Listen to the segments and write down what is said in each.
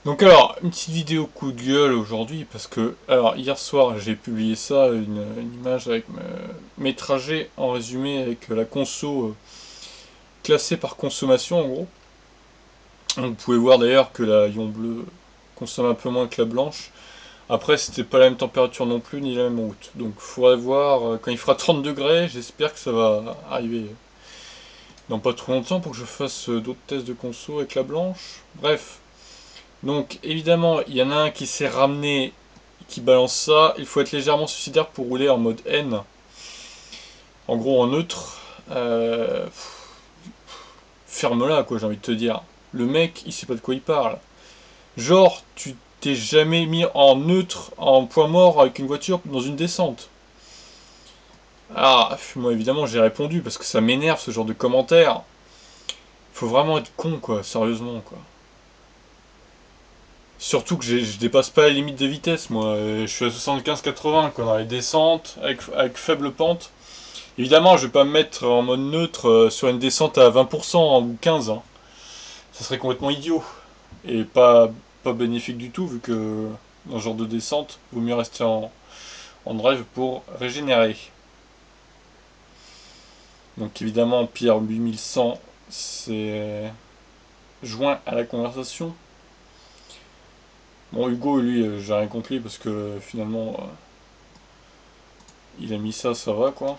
Donc alors, une petite vidéo coup de gueule aujourd'hui parce que, alors hier soir j'ai publié ça, une image avec mes trajets en résumé avec la conso classée par consommation en gros. Donc, vous pouvez voir d'ailleurs que la ion bleu consomme un peu moins que la blanche. Après c'était pas la même température non plus ni la même route. Donc faudrait voir quand il fera 30 degrés, j'espère que ça va arriver dans pas trop longtemps pour que je fasse d'autres tests de conso avec la blanche. Bref. Donc évidemment, il y en a un qui s'est ramené, qui balance ça. Il faut être légèrement suicidaire pour rouler en mode N. En gros en neutre. Euh, Ferme-la quoi, j'ai envie de te dire. Le mec, il sait pas de quoi il parle. Genre, tu t'es jamais mis en neutre, en point mort avec une voiture dans une descente. Ah, moi évidemment j'ai répondu parce que ça m'énerve ce genre de commentaires. Faut vraiment être con quoi, sérieusement quoi. Surtout que je dépasse pas les limites de vitesse, moi. Je suis à 75-80 quoi, dans les descentes, avec faible pente. Évidemment, je vais pas me mettre en mode neutre sur une descente à 20% ou 15%. Hein. Ça serait complètement idiot. Et pas bénéfique du tout, vu que dans ce genre de descente, il vaut mieux rester en drive pour régénérer. Donc évidemment, Pierre 8100 s'est joint à la conversation. Bon, Hugo, lui, j'ai rien contre lui parce que finalement, il a mis ça, ça va quoi.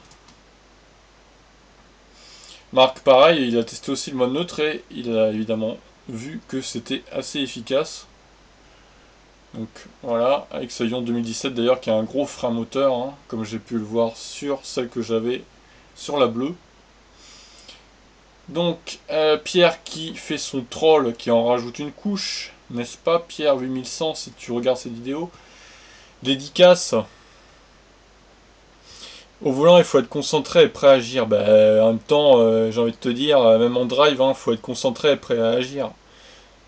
Marc, pareil, il a testé aussi le mode neutre et il a évidemment vu que c'était assez efficace. Donc voilà, avec sa Ion 2017 d'ailleurs qui a un gros frein moteur, hein, comme j'ai pu le voir sur celle que j'avais sur la bleue. Donc Pierre qui fait son troll, qui en rajoute une couche, n'est-ce pas Pierre 8100 si tu regardes cette vidéo. Dédicace. Au volant, il faut être concentré et prêt à agir. Bah, en même temps, j'ai envie de te dire, même en drive, il faut être concentré et prêt à agir.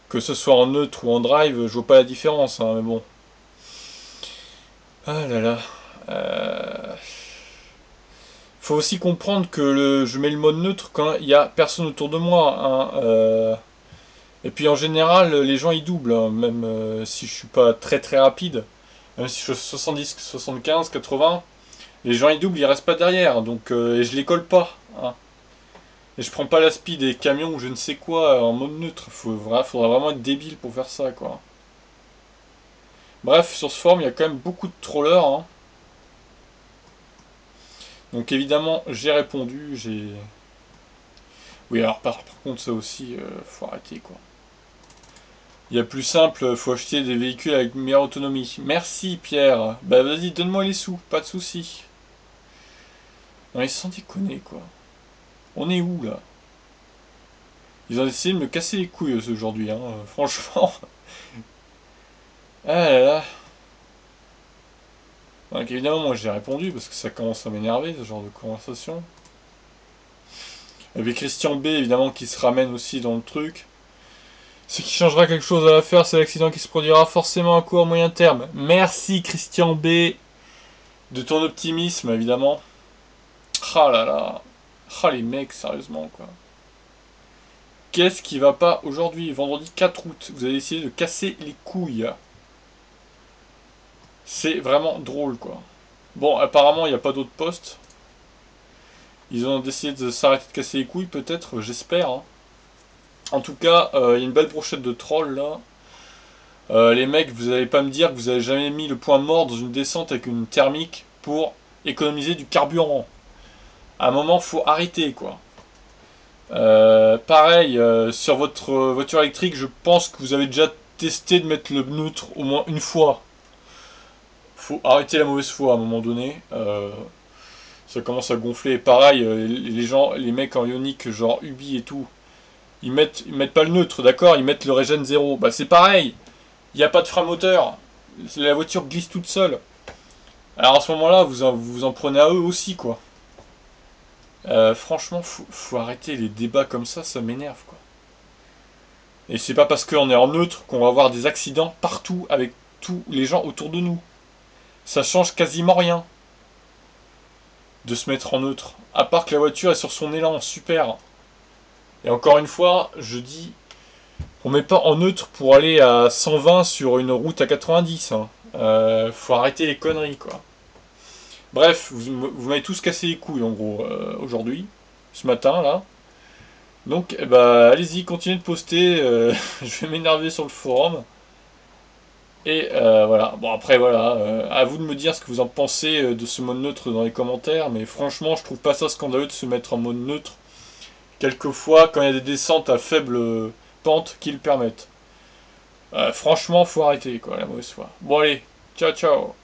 Que ce soit en neutre ou en drive, je vois pas la différence, hein, mais bon. Ah là là. Euh, Faut aussi comprendre que je mets le mode neutre quand il y a personne autour de moi. Hein, et puis en général, les gens ils doublent, hein, même si je suis pas très très rapide. Même si je suis 70, 75, 80, les gens ils doublent, ils restent pas derrière. Donc et je les colle pas. Hein. Et je prends pas la speed des camions ou je ne sais quoi en mode neutre. Faudra vraiment être débile pour faire ça quoi. Bref, sur ce forum, il y a quand même beaucoup de trollers. Hein. Donc évidemment, j'ai répondu, j'ai... Oui, alors par contre, ça aussi, faut arrêter, quoi. Il y a plus simple, faut acheter des véhicules avec une meilleure autonomie. Merci, Pierre. Bah vas-y, donne-moi les sous, pas de soucis. Non, ils se sont déconnés, quoi. On est où, là? Ils ont essayé de me casser les couilles, aujourd'hui, hein, franchement. Ah là là. Donc évidemment, moi j'ai répondu, parce que ça commence à m'énerver, ce genre de conversation. Avec Christian B, évidemment, qui se ramène aussi dans le truc. Ce qui changera quelque chose à l'affaire, c'est l'accident qui se produira forcément à court moyen terme. Merci Christian B de ton optimisme, évidemment. Ah là là. Ah les mecs, sérieusement, quoi. Qu'est-ce qui va pas aujourd'hui, vendredi 4 août? Vous avez essayé de casser les couilles. C'est vraiment drôle, quoi. Bon, apparemment, il n'y a pas d'autres postes. Ils ont décidé de s'arrêter de casser les couilles, peut-être, j'espère. Hein. En tout cas, il y a une belle brochette de trolls, là. Les mecs, vous allez pas me dire que vous avez jamais mis le point mort dans une descente avec une thermique pour économiser du carburant. À un moment, faut arrêter, quoi. Pareil, sur votre voiture électrique, je pense que vous avez déjà testé de mettre le neutre au moins une fois. Faut arrêter la mauvaise foi à un moment donné. Ça commence à gonfler. Et pareil, les gens, les mecs en ionique, genre Ubi et tout, ils mettent pas le neutre, d'accord. Ils mettent le régène zéro. Bah c'est pareil. Il n'y a pas de frein moteur. La voiture glisse toute seule. Alors à ce moment-là, vous en prenez à eux aussi, quoi. Franchement, faut arrêter les débats comme ça m'énerve, quoi. Et c'est pas parce qu'on est en neutre qu'on va avoir des accidents partout avec tous les gens autour de nous. Ça change quasiment rien de se mettre en neutre. À part que la voiture est sur son élan, super. Et encore une fois, je dis On met pas en neutre pour aller à 120 sur une route à 90. Hein. Faut arrêter les conneries, quoi. Bref, vous m'avez tous cassé les couilles, en gros, aujourd'hui, ce matin, là. Donc, eh ben, allez-y, continuez de poster. Je vais m'énerver sur le forum. Et voilà. Bon, après, voilà. À vous de me dire ce que vous en pensez de ce mode neutre dans les commentaires. Mais franchement, je trouve pas ça scandaleux de se mettre en mode neutre. Quelquefois, quand il y a des descentes à faible pente qui le permettent. Franchement, faut arrêter, quoi, la mauvaise foi. Bon, allez. Ciao, ciao.